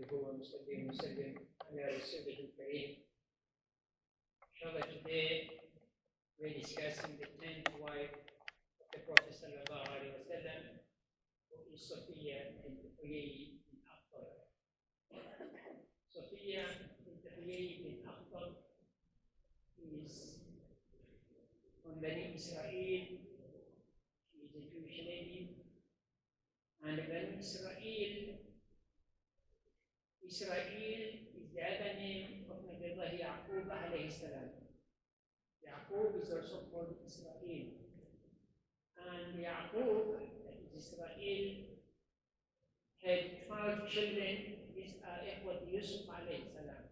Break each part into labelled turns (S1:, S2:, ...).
S1: عبده ونصلي وسلم على رسوله الكريم. Inshallah, today we're discussing the 10th wife of the Prophet sallallahu alaihi wasallam, who is Swafiya bint Huyay bin Akhtar. Swafiya bint Huyay bin Akhtar is from Bani Israel. She is a Jewish lady, and Bani Israel is the other name of Nabi Allah Yaqub alayhi salam. Yaqub is also called Israel. And Yaqub, that is Israel, had 12 children. These are Ikhwat Yusuf alayhi salam.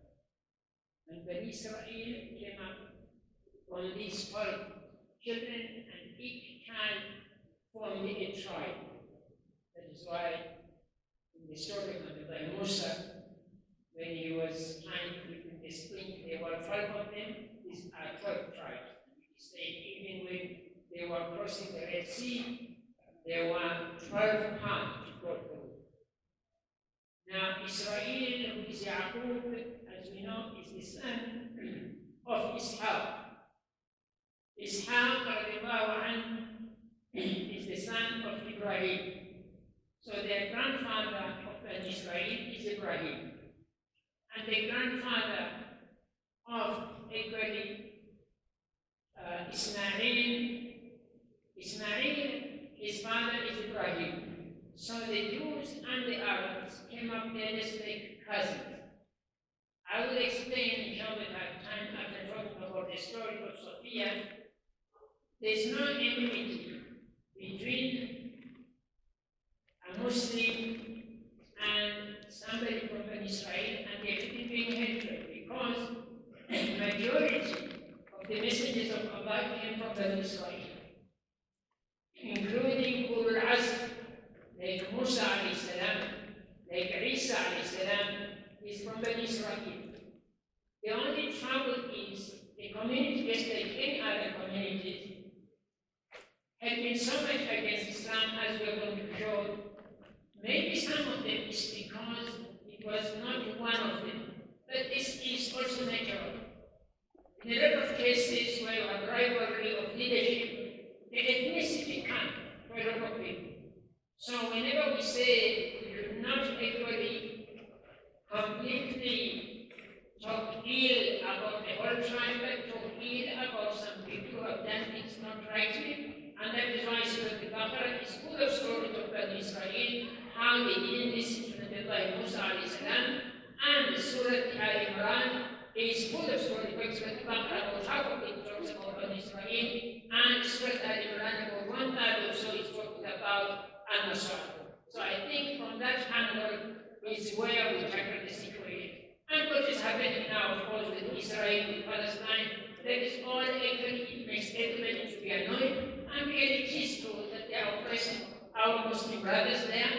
S1: And Bani Israel came up from these 12 children, and each child formed a tribe. That is why in the story of Nabi Musa, when he was trying to open the spring, there were 12 of them. These are 12 tribes. He said even when they were crossing the Red Sea, there were 12 paths to go through. Now Israel, who is Yaqub, as we know, is the son of Ishaq. Ishaq radiallahu anhu is the son of Ibrahim. So the grandfather of Israel is Ibrahim. And the grandfather of Ismail, his father is Ibrahim. So the Jews and the Arabs came up there as like cousins. I will explain, inshallah, time after talking about the story of Swafiya. There is no enmity between a Muslim and somebody from Israel, and they didn't bring hatred, because the majority of the messages of Allah came from Israel, including Ulul Azm, like Musa alayhi salam, like Isa alayhi salam, is from Israel. The only trouble is the community, just like any other communities, had been so much against Islam, as we are going to show. Maybe some of them is because it was not one of them, but this is also natural. In a lot of cases where you have rivalry of leadership, the ethnicity comes for a lot of people. So whenever we say we should not actually completely talk ill about the whole tribe, but talk ill about some people who have done things not rightly, and that is why Surah Al-Baqarah is full of stories of Bani Israel, how they didn't listen to Nabi Musa alayhi salam, and Surah Al-Imran is full of stories. For Surah Al-Baqarah, about half of it talks about Bani Israel, and Surah Al-Imran, about one third or so, is talking about An-Nasr. So I think from that angle is where we tackle the situation. And what is happening now, of course, with Israel, with Palestine, that is all actually, it makes everybody to be annoyed, and really it is true that they are oppressing our Muslim brothers there.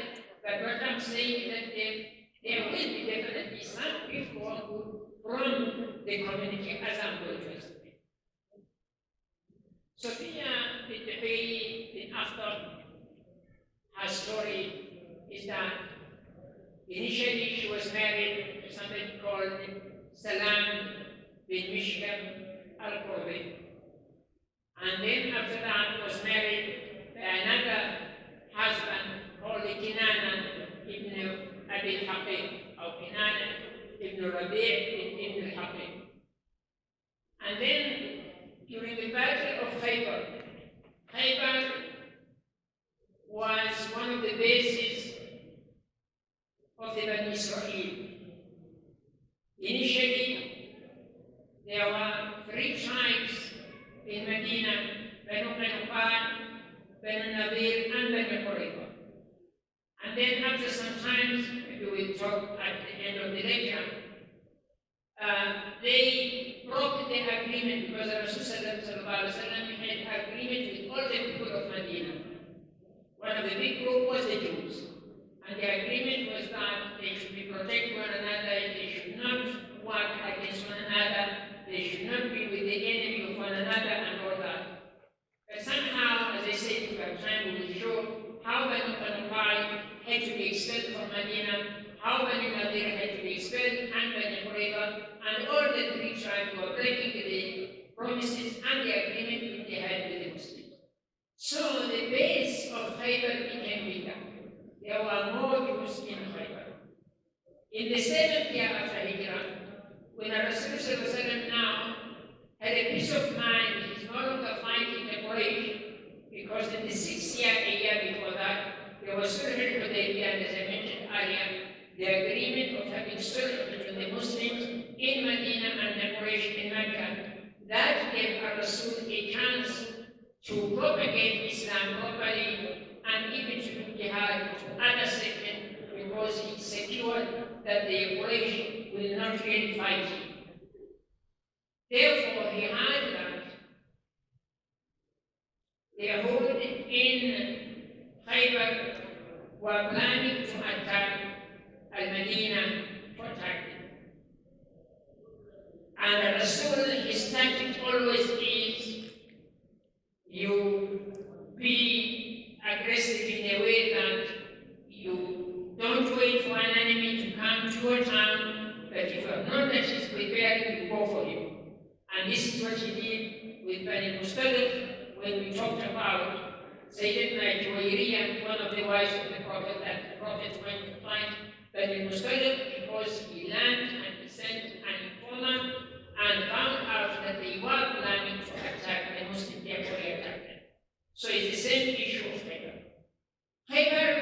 S1: But what I'm saying is that there will be definitely some people from the community, as I'm going to explain. Swafiya bint Huyay bin Akhtar, her story is that initially she was married to somebody called Salam bin Mishkam al-Qurbi. And then after that was married by another husband called Kinana ibn Abi al-Haqiq, or Kinana ibn Rabi' ibn al-Haqiq. And then during the battle of Khaybar was one of the bases of the Bani Israel. Initially, there were 3 tribes in Medina: Banu Qaynuqa, Banu Nadir, and Banu Qurayza. And then after some time, maybe we'll talk at the end of the lecture, they broke the agreement, because Rasulullah had agreement with all the people of Medina. One of the big group was the Jews. And the agreement was that they should be protect one another, they should not work against one another, they should not be with the enemy of one another, and all that. But somehow, as I said, if we have time, we will show how Banu Qaynuqa had to be expelled from Medina, how Bani Nadir had to be expelled, and Bani Qurayza, and all the three tribes were breaking the promises and the agreement which they had with the Muslims. So the base of Khaybar became bigger. There were more Jews in Khaybar. In the 7th year after Hijrah, when Rasulullah now had a peace of mind, he's no longer fighting the Quraysh, because in the 6th year, a year before that, there was Sulh al-Hudaybiyah, and as I mentioned earlier, the agreement of having sulh between the Muslims in Medina and the Quraysh in Mecca. That gave Rasul a chance to propagate Islam properly and even to do jihad to other segments, because he secured that the Quraysh will not really fight him. Therefore, he heard that the Yahud in Khaybar were planning to attack Al-Madinah to attack them. And Rasul, his tactic always is, you be aggressive in a way that you don't wait for an enemy to come to your town, but if you have known that he's preparing, you go for him. And this is what he did with Bani Mustaliq when we talked about Sayyidatuna Juwayriyah, one of the wives of the Prophet, that the Prophet went to find Bani Mustaliq because he learned and he sent an informant and found out that they were planning to attack the Muslims, therefore he attacked them. So it's the same issue of Khaybar. Khaybar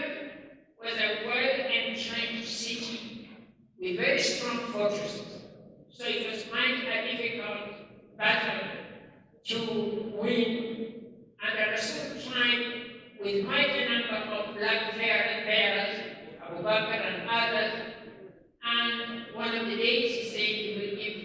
S1: was a well-entrenched city with very strong fortresses. So it was quite a difficult battle to win. And the Rasul tried with quite a number of black bearers, Abu Bakr and others. And one of the days he said he will give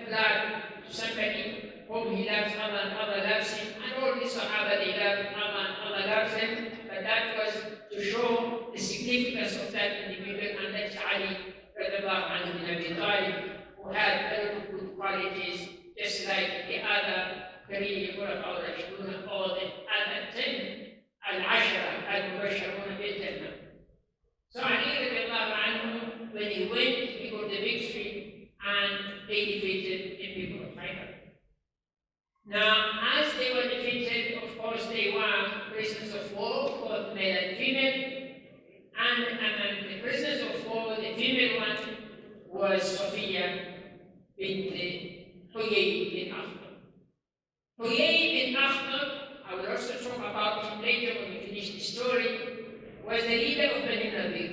S1: blood to somebody whom he loves, Allah and Allah loves him. And all the Sahaba, they love Allah and Allah loves them. But that was to show the significance of that individual, and that's Ali radiallahu anhu bin Abi Talib, who had a lot of good qualities, just like the other three Khulafa al-Rashidun, or the other 10 al-Ashara al-Mubashsharun bil-Jannah. So Ali radiallahu anhu, when he went, he got the victory, and they defeated the people of Khaybar. Now, as they were defeated, of course, they were prisoners of war, both male and female. And among the prisoners of war, the female one was Swafiya bint Huyay bin Akhtab. Huyay bin Akhtab, I will also talk about him later when we finish the story, was the leader of Bani Nadir,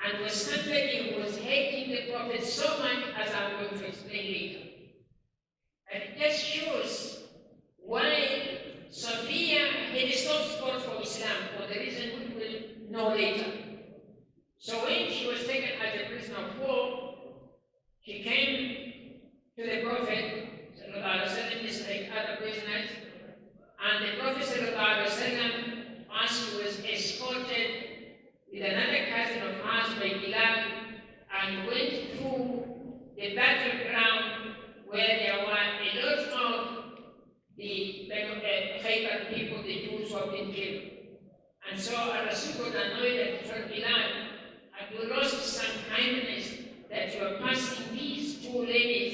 S1: and was somebody who was hating the Prophet so much, as I'm going to explain later. And it just shows why Swafiya had a soft spot for Islam, for the reason we will know later. So when she was taken as a prisoner of war, she came to the Prophet, just like other prisoners, and the Prophet first was escorted with another cousin of hers by Bilal, and went through the battleground where there were a lot of the Khaybar people, the Jews who have been killed. And so Rasul got annoyed and told Bilal, have you lost some kindness that you are passing these two ladies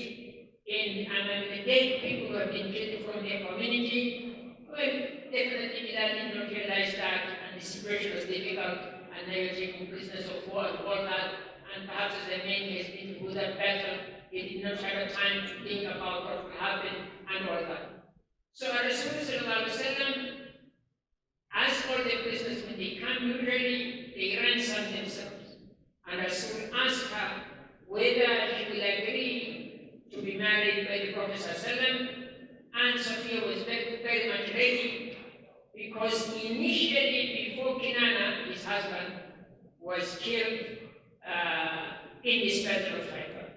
S1: in among the dead people who have been killed from their community? Well, definitely Bilal did not realize that, and the situation was difficult, and they were taking prisoners of war and all that, and perhaps as a man he has been through that battle, he did not have a time to think about what will happen and all that. So Rasulullah, as all the prisoners, when they come, usually they ransom themselves. And Rasul asked her whether she will agree to be married by the Prophet ﷺ, and Swafiya was very, very much ready, because initially, before Kinana, his husband, was killed in this battle of Khaybar.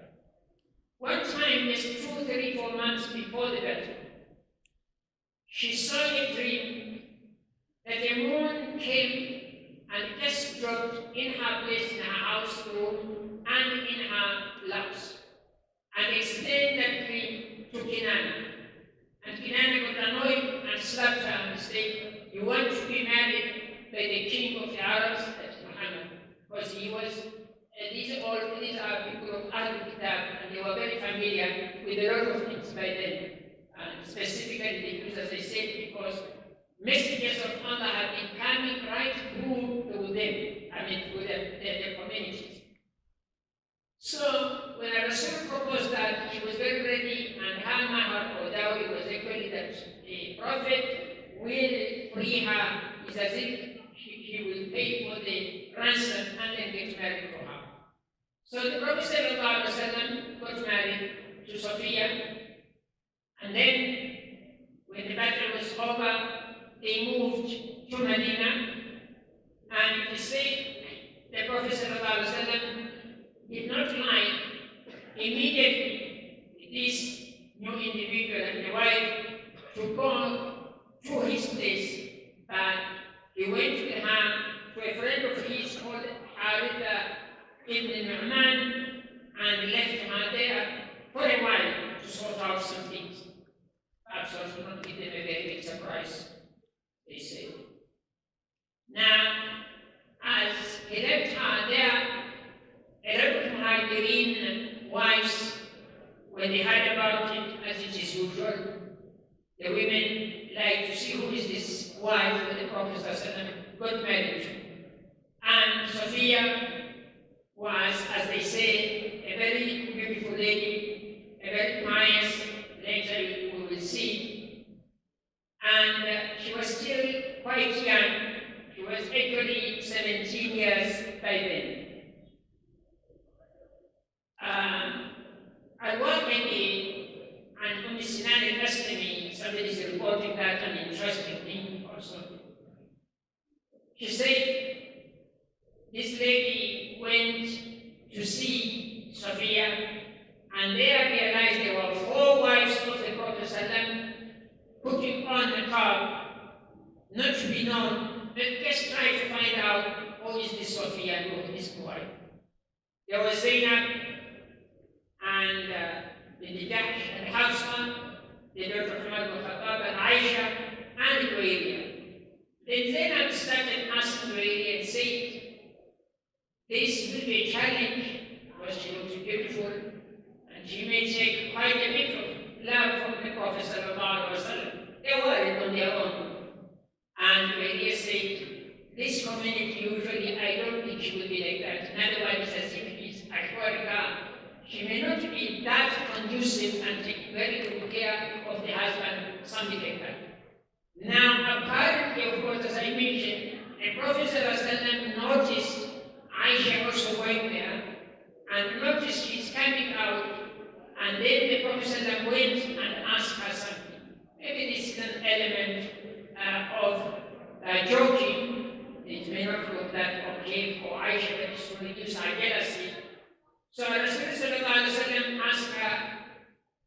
S1: One time, just 2, 3, 4 months before the battle, she saw a dream that the moon came and just dropped in her place in her house room and in her laps, and explained that dream to Kinana. And Kinana got annoyed and slapped her and said, you want to be married by the king of the Arabs, that's Muhammad, because he he was, these are people of Ahlul Kitab, and they were very familiar with a lot of things by then. And specifically they use, as I said, because messages of Allah have been coming right through to them, to the communities. So when Rasul proposed that, he was very ready, and her mahar or dowry was actually that the Prophet will free her. It's as if he will pay for the ransom and then get married to her. So the Prophet ﷺ got married to Swafiya, and then when the battle was over, they moved to Medina, and it is said the Prophet ﷺ did not like immediately this new individual and the wife to go to his place, but he went to a friend of his called Haritha ibn Nu'man, and left her there for a while to sort out some things. Perhaps also not give them a very big surprise, they say. Now, as he left her there, a lot of Muhajirin wives, when they heard about it, as it is usual, the women like to see who is this wife that the Prophet ﷺ got married to. And Swafiya was, as they say, a very beautiful lady, a very pious, later we will see. And she was still quite young. She was actually 17 years by then. Al-Waqidi and Sinan al-Aslami, somebody is reporting that an interesting thing also. She said this lady went to see Swafiya, and there realized there were 4 wives of the Prophet ﷺ putting on the niqab, not to be known, but just try to find out who is this Swafiya and who is this wife. There was Zainab and the Jahsh and Hafsa, the daughter of Umar ibn Khattab, and Aisha, and Huyay. Then Zainab started asking Huyay and said, this will be a challenge, because she looks beautiful, and she may take quite a bit of love from the Prophet ﷺ. They were on their own. And Huyay said, this community usually, I don't think she will be like that. In other words, as if it is Ashwarika. She may not be that conducive and take very good care of the husband, something like that. Now, apparently, of course, as I mentioned, the Prophet ﷺ noticed Aisha also going there, and noticed she's coming out, and then the Prophet ﷺ went and asked her something. Maybe this is an element of joking. It may not look that okay for Aisha, but it's to reduce her jealousy. So Rasulullah ﷺ asked her,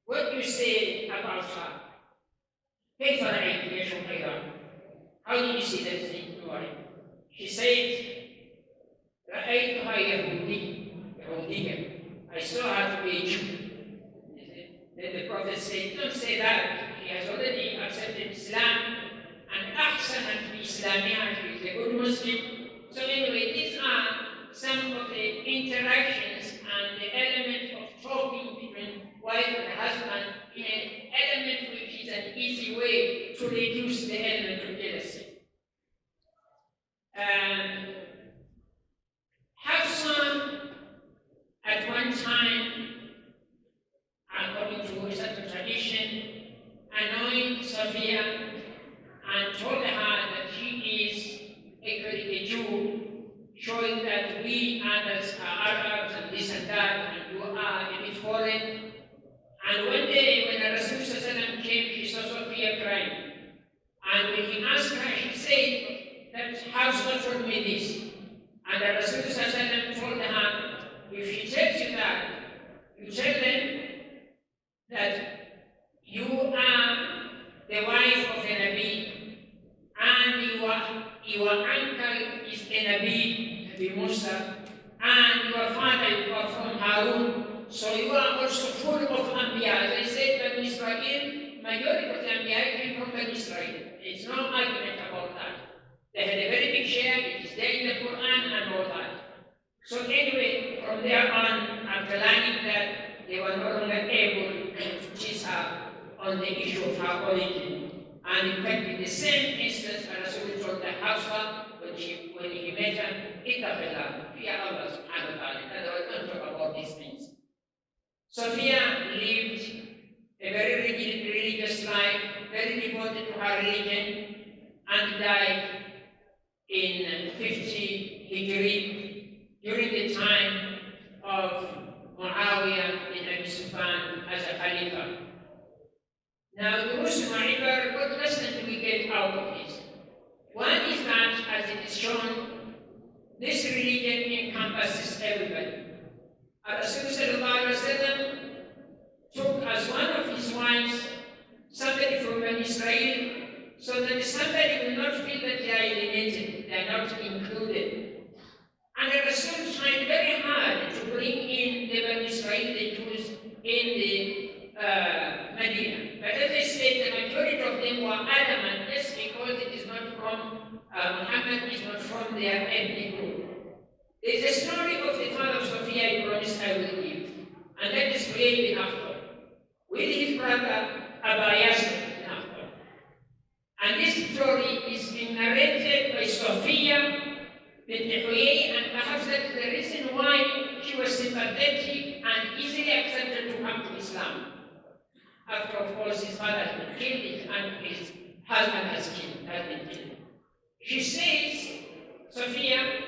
S1: what do you say about her? كيف رأيت يا شقيقة? How do you see that thing? She said, رأيتها يهودية. I saw her to be a Jew. Then the Prophet said, don't say that. She has already accepted Islam, and أحسنت بإسلامها. She is a good Muslim. So anyway, these are some of the interactions and the element of talking between wife and husband in an element which is an easy way to reduce the element of jealousy. Hafsa, at one time, according to a certain tradition, annoyed Swafiya and told her that she is actually a Jew, showing that we others are Arabs and this and that, and you are a bit foreign. And one day when the Rasul came, she saw Swafiya crying. And when he asked her, she said that Hafsa told me this. And the Rasul told her, if she tells you that, you tell them that you are the wife of a Nabi, and your uncle is a Nabi Musa, and your father you are from Harun, so you are also full of Anbiya. As I said, that Israel, majority of the Anbiya came from Israel. There is no argument about that. They had a very big share, it is there in the Qur'an and all that. So anyway, from there on, after learning that they were no longer able to teach her on the issue of her origin. And in fact, in the same instance, Rasul told the housewife when he met her, Ittaqillah, fear Allah subhanahu wa ta'ala. In other words, don't talk about these things. Swafiya lived a very religious life, very devoted to her religion, and died in 50 Hijri during the time of Muawiyah bin Abi Sufyan as a Khalifa. Now, the Muslim Ibar, what lesson do we get out of this? One is that, as it is shown, this religion encompasses everybody. Rasul took as one of his wives somebody from Israel, so that somebody will not feel that they are alienated, they are not included. And the Rasul tried very hard to bring in the Israel, the Jews, in the Medina. But as I said, the majority of them were adamant, yes, because it is not from Muhammad, is not from their ethnic group. There is a story of the father of Swafiya I promised I will give, and that is Huyay bin Akhtar, with his brother Abayas bin Akhtar. And this story is being narrated by Swafiya bint Huyay, and perhaps that is the reason why she was sympathetic and easily accepted to come to Islam. After, of course, his father has been killed and his husband has been killed. She says, Swafiya,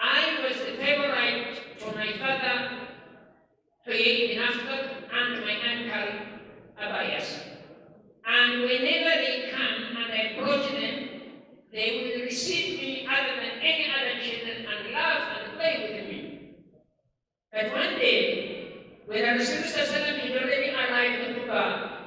S1: I was the favorite for my father, Huyay bin Akhtar, and my uncle, Abayas. And whenever they come and I approach them, they will receive me other than any other children and laugh and play with me. But one day, when Rasulullah had already arrived in Quba,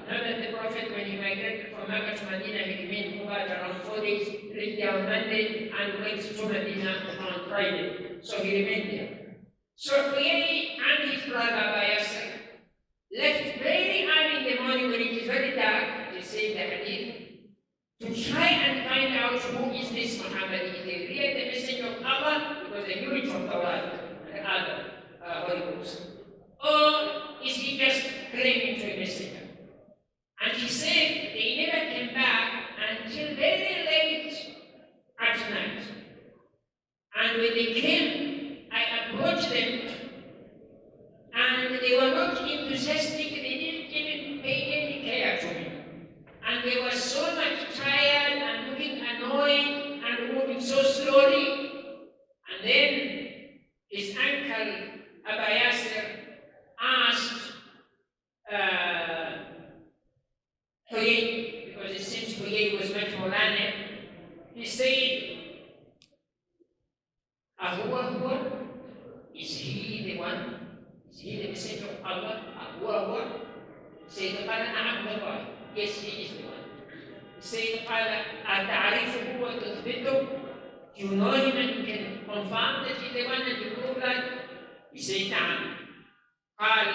S1: now that the Prophet, when he migrated from Mecca to Medina, he remained in Quba around 4 days, reached there on Monday, and went to Medina on Friday. So he remained there. So Huyay and his brother Abayas left very early in the morning when it is very dark, they say in the hadith, to try and find out who is this Muhammad. Is he really the messenger of Allah? Because they knew it from Tawrat and the other Holy Books. Or is he just claiming to a messenger? And he said they never came back until very late at night. And when they came, I approached them, and they were not enthusiastic, they didn't even pay any care to me. And they were so much tired and looking annoyed and moving so slowly. And then his uncle Abayas asked Huyay, because it seems Huyay was much more learned, he said, Ahuwa, is he the one? Is he the messenger of Allah? Ahuwa, Sayyid Qala na'am Allah. Yes, he is the one. Sayyid Qala, Ata'arifuhu wa tuthbitu. You know him and you can confirm that he's the one and you prove that? He said, na'am. قال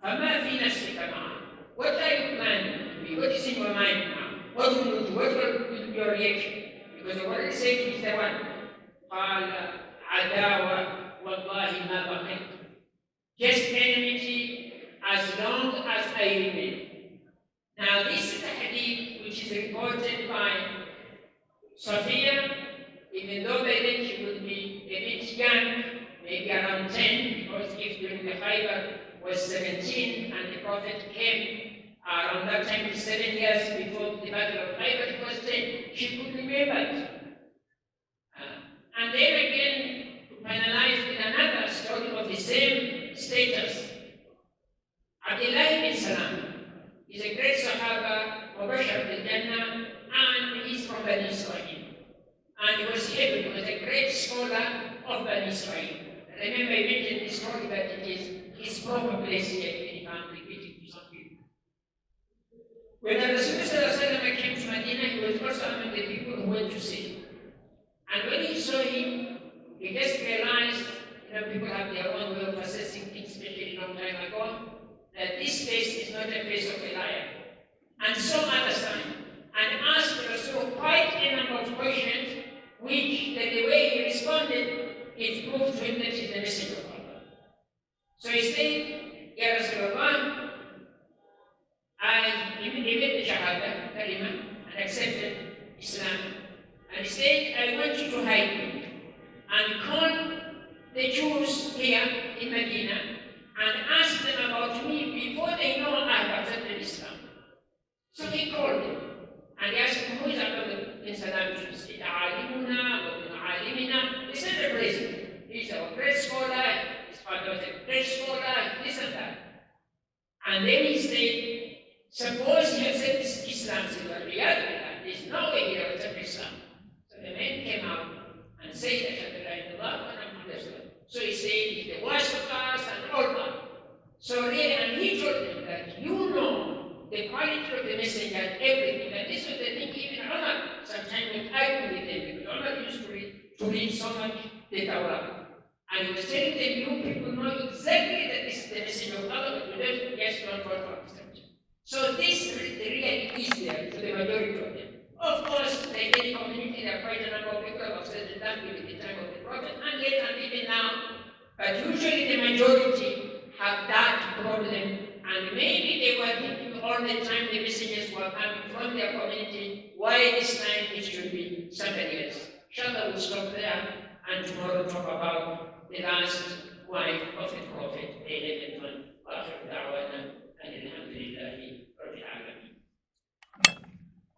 S1: فما في نفسك معه? What are you planning to be? What is in your mind now? What will you do? What will be your reaction? Because the word says he's the one. قال عداوة والله ما بقيت. Just enmity as long as I remain. Now this is a hadith which is reported by Swafiya, even though by then she would be a bit young, maybe around 10, because if during the Khaybar was 17 and the Prophet came around that time, 7 years before the Battle of Khaybar, it was 10. She could remember it. And then again, to finalize with another story of the same status, Abdullah bin Salam is a great Sahaba, Mubashar bil Jannah, and he's from Bani Israel. And he was able, he was a great scholar of Bani Israel. Remember, I mentioned this story, but it is his proper place here, even if I'm repeating to some people. When Rasulullah came to Medina, he was also among the people who went to see him. And when he saw him, he just realized, people have their own way of assessing things, especially a long time ago, that this face is not a face of a liar. And so understand, and asked Rasul quite a number of questions, which the way he responded it proved to him that he's the messenger of Allah. So he said, Ya Rasulullah, I made the Shahada, Kalima, and accepted Islam. And he said, I want you to hide me and call the Jews here in Medina and ask them about me before they know I have accepted Islam. So he called them and he asked them, who is Abdullah bin Salam? He said, Alimuna, Alimina. They said the president. He's a great scholar, his father was a great scholar, this and that. And then he said, suppose he accepts Islam. He said, well, there's no way he will accept Islam. So the man came out and said, Ashhadu an la ilaha illallah wa anna Muhammadan Rasulullah. So he said, he's the worst of us and all that. So really, and he told them that you know the quality of the messenger and everything. And this was the thing even Umar sometimes would argue with them because Umar used to read so much the Torah. And he was telling them, you people know exactly that this is the messenger of Allah, but you don't, yes, don't want to accept it. So this really is there to the majority of them. Of course, like any community, there are quite a number of people who have said that during the time of the Prophet, and later and even now. But usually the majority have that problem, and maybe they were thinking all the time the messengers were coming from their community, why this time it should be somebody else. Inshallah, we'll stop there, and tomorrow talk about the last wife of the Prophet, the 11th one. وآخر دعوانا أن الحمد لله رب العالمين.